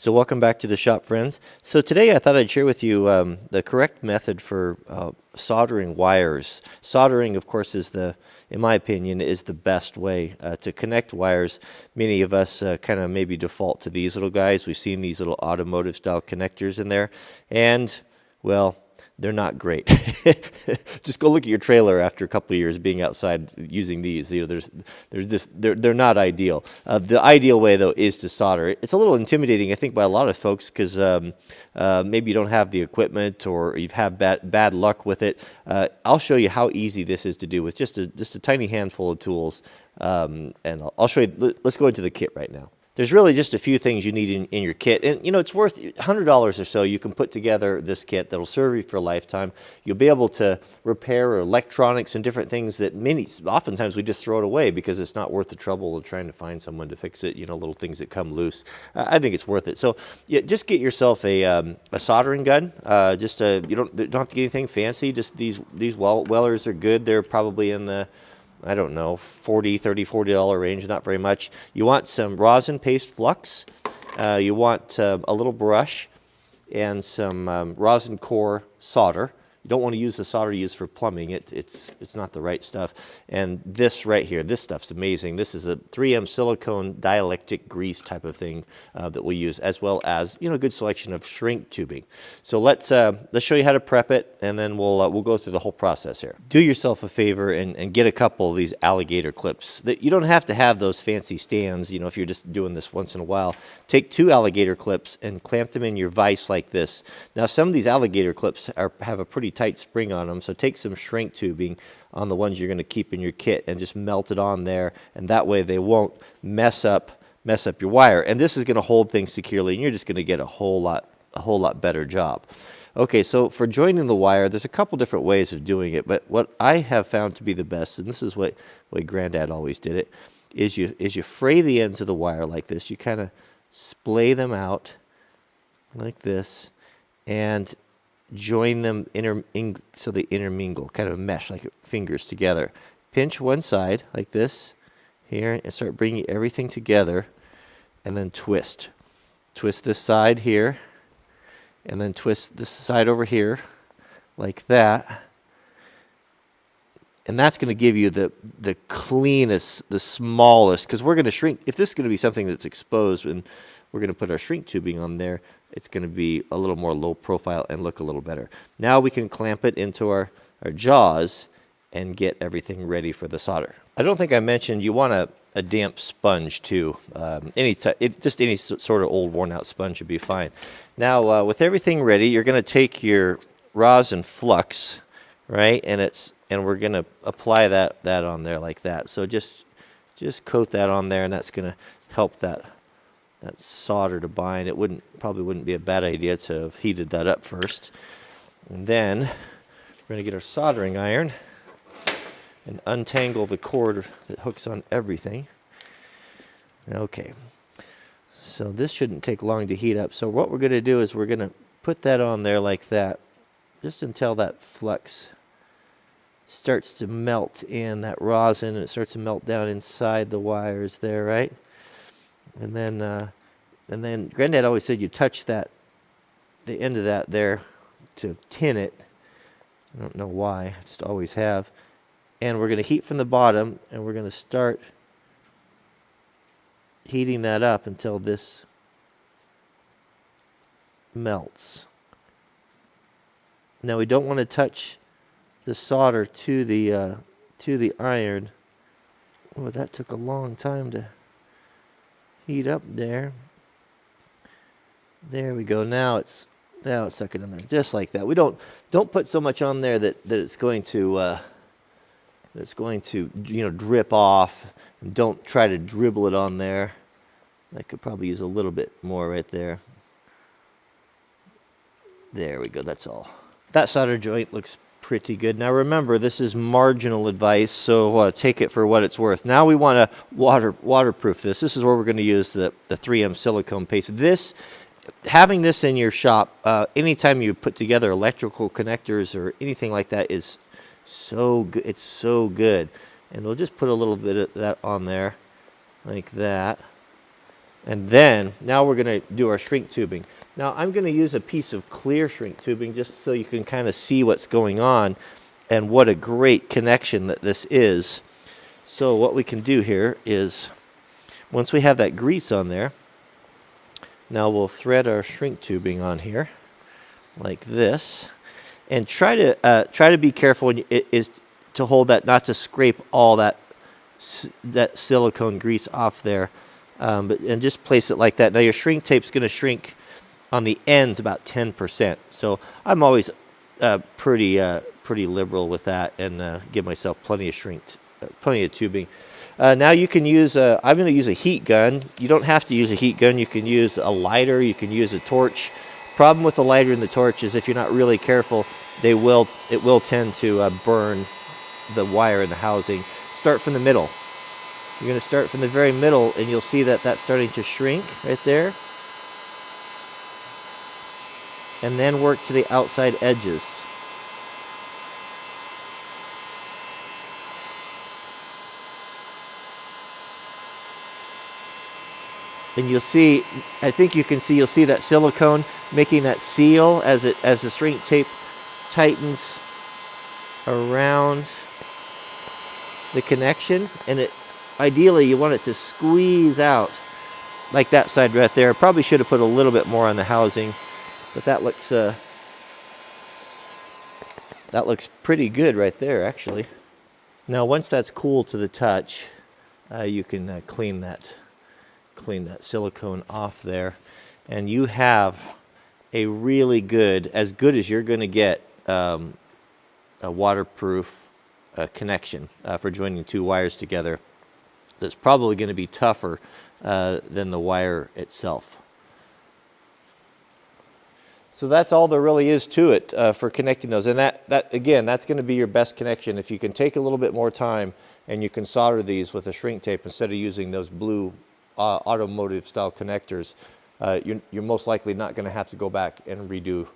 So welcome back to the shop, friends. So today I thought I'd share with you the correct method for soldering wires. Soldering, of course, in my opinion, is the best way to connect wires. Many of us kind of maybe default to these little guys. We've seen these little automotive style connectors in there, and well, they're not great. Just go look at your trailer after a couple of years being outside using these. You know, they're not ideal. The ideal way, though, is to solder. It's a little intimidating, I think, by a lot of folks because maybe you don't have the equipment or you've had bad luck with it. I'll show you how easy this is to do with just a tiny handful of tools, and I'll show you. Let's go into the kit right now. There's really just a few things you need in your kit. And, you know, it's worth $100 or so. You can put together this kit that'll serve you for a lifetime. You'll be able to repair electronics and different things that oftentimes we just throw it away because it's not worth the trouble of trying to find someone to fix it, you know, little things that come loose. I think it's worth it. So yeah, just get yourself a soldering gun. You don't have to get anything fancy. Just these Wellers are good. They're probably in the, I don't know, $40 range, not very much. You want some rosin paste flux. You want a little brush and some rosin core solder. You don't want to use the solder used for plumbing. It's not the right stuff. And this right here, this stuff's amazing. This is a 3M silicone dielectric grease type of thing that we use, as well as, you know, a good selection of shrink tubing. So let's show you how to prep it, and then we'll go through the whole process here. Do yourself a favor and get a couple of these alligator clips. You don't have to have those fancy stands, you know, if you're just doing this once in a while. Take 2 alligator clips and clamp them in your vise like this. Now, some of these alligator clips have a pretty tight spring on them, so take some shrink tubing on the ones you're going to keep in your kit and just melt it on there, and that way they won't mess up your wire. And this is going to hold things securely, and you're just going to get a whole lot better job. Okay, so for joining the wire, there's a couple different ways of doing it, but what I have found to be the best, and this is what Granddad always did it, is you fray the ends of the wire like this. You kind of splay them out like this and join them so they intermingle, kind of mesh like fingers together. Pinch one side like this here and start bringing everything together, and then twist. Twist this side here, and then twist this side over here like that. And that's going to give you the cleanest, the smallest, because we're going to shrink. If this is going to be something that's exposed and we're going to put our shrink tubing on there, it's going to be a little more low profile and look a little better. Now we can clamp it into our jaws and get everything ready for the solder. I don't think I mentioned you want a damp sponge too. Just any sort of old worn out sponge would be fine. Now with everything ready, you're going to take your rosin flux, right? And we're going to apply that on there like that. So just coat that on there, and that's going to help that solder to bind. It probably wouldn't be a bad idea to have heated that up first. And then we're going to get our soldering iron and untangle the cord that hooks on everything. Okay, so this shouldn't take long to heat up. So what we're going to do is we're going to put that on there like that, just until that flux starts to melt in, that rosin, and it starts to melt down inside the wires there, right? And then Granddad always said you touch the end of that there to tin it. I don't know why, I just always have. And we're going to heat from the bottom, and we're going to start heating that up until this melts. Now we don't want to touch the solder to the iron. Oh, that took a long time to heat up there. There we go. Now it's sucking in there just like that. We don't put so much on there that it's going to you know, drip off. And don't try to dribble it on there. I could probably use a little bit more right there. There we go. That's all. That solder joint looks pretty good. Now remember, this is marginal advice, so take it for what it's worth. Now we want to waterproof this. This is where we're going to use the 3M silicone paste. Having this in your shop, anytime you put together electrical connectors or anything like that, is so good. It's so good. And we'll just put a little bit of that on there like that. And then, now we're going to do our shrink tubing. Now I'm going to use a piece of clear shrink tubing just so you can kind of see what's going on and what a great connection that this is. So what we can do here is, once we have that grease on there, now we'll thread our shrink tubing on here like this, and try to be careful when is to hold that, not to scrape all that silicone grease off there, and just place it like that. Now your shrink tape's going to shrink on the ends about 10%. So I'm always pretty liberal with that, and give myself plenty of tubing. Now you can use I'm going to use a heat gun. You don't have to use a heat gun. You can use a lighter. You can use a torch. Problem with the lighter and the torch is if you're not really careful, it will tend to burn the wire in the housing. Start from the middle. You're going to start from the very middle, and you'll see that that's starting to shrink right there. And then work to the outside edges. And you'll see, I think you can see, you'll see that silicone making that seal as the shrink tape tightens around the connection, and ideally you want it to squeeze out like that side right there. Probably should have put a little bit more on the housing, but that looks pretty good right there, actually. Now once that's cool to the touch, you can clean that silicone off there, and you have a really good, as good as you're going to get, a waterproof connection for joining two wires together. That's probably going to be tougher than the wire itself. So that's all there really is to it for connecting those, and that again, that's going to be your best connection. If you can take a little bit more time and you can solder these with a shrink tape instead of using those blue automotive style connectors, you're most likely not going to have to go back and redo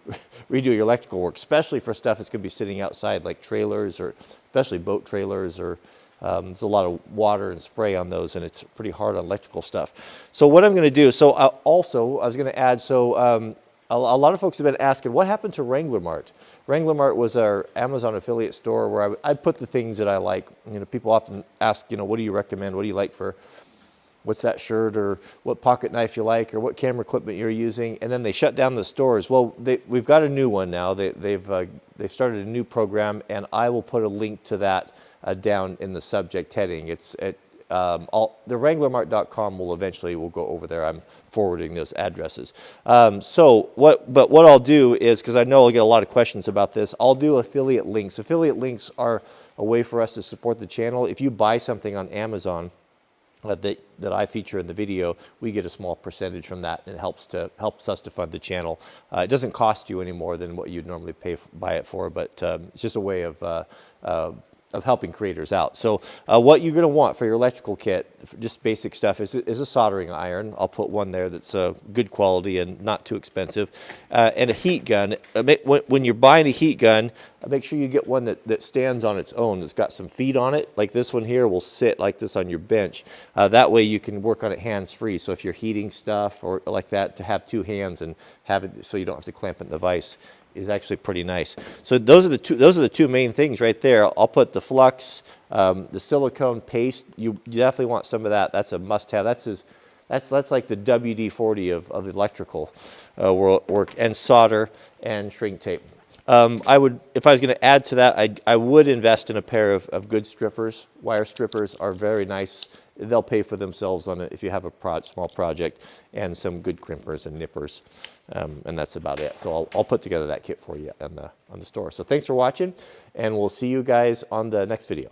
your electrical work, especially for stuff that's going to be sitting outside, like trailers, or especially boat trailers, or there's a lot of water and spray on those, and it's pretty hard on electrical stuff. So what I'm going to do, I was going to add, a lot of folks have been asking, what happened to Wrangler Mart? Wrangler Mart was our Amazon affiliate store where I put the things that I like. You know, people often ask, what do you recommend? What do you like for, what's that shirt, or what pocket knife you like, or what camera equipment you're using, and then they shut down the stores. Well, we've got a new one now. They've started a new program, and I will put a link to that down in the subject heading. It's at the Wranglermart.com will go over there. I'm forwarding those addresses. What I'll do is, because I know I'll get a lot of questions about this, I'll do affiliate links. Affiliate links are a way for us to support the channel. If you buy something on Amazon that I feature in the video, we get a small percentage from that, and it helps us to fund the channel. It doesn't cost you any more than what you'd normally buy it for, but it's just a way of helping creators out. So what you're going to want for your electrical kit, just basic stuff, is a soldering iron. I'll put one there that's good quality and not too expensive, and a heat gun. When you're buying a heat gun, make sure you get one that stands on its own, that's got some feet on it. Like this one here will sit like this on your bench. That way you can work on it hands-free. So if you're heating stuff or like that, to have two hands and have it so you don't have to clamp it in the vise is actually pretty nice. So those are the two main things right there. I'll put the flux, the silicone paste. You definitely want some of that. That's a must-have. That's like the WD-40 of electrical work, and solder and shrink tape. If I was going to add to that, I would invest in a pair of good strippers. Wire strippers are very nice. They'll pay for themselves on it if you have a small project, and some good crimpers and nippers, and that's about it. So I'll put together that kit for you on the store. So thanks for watching, and we'll see you guys on the next video.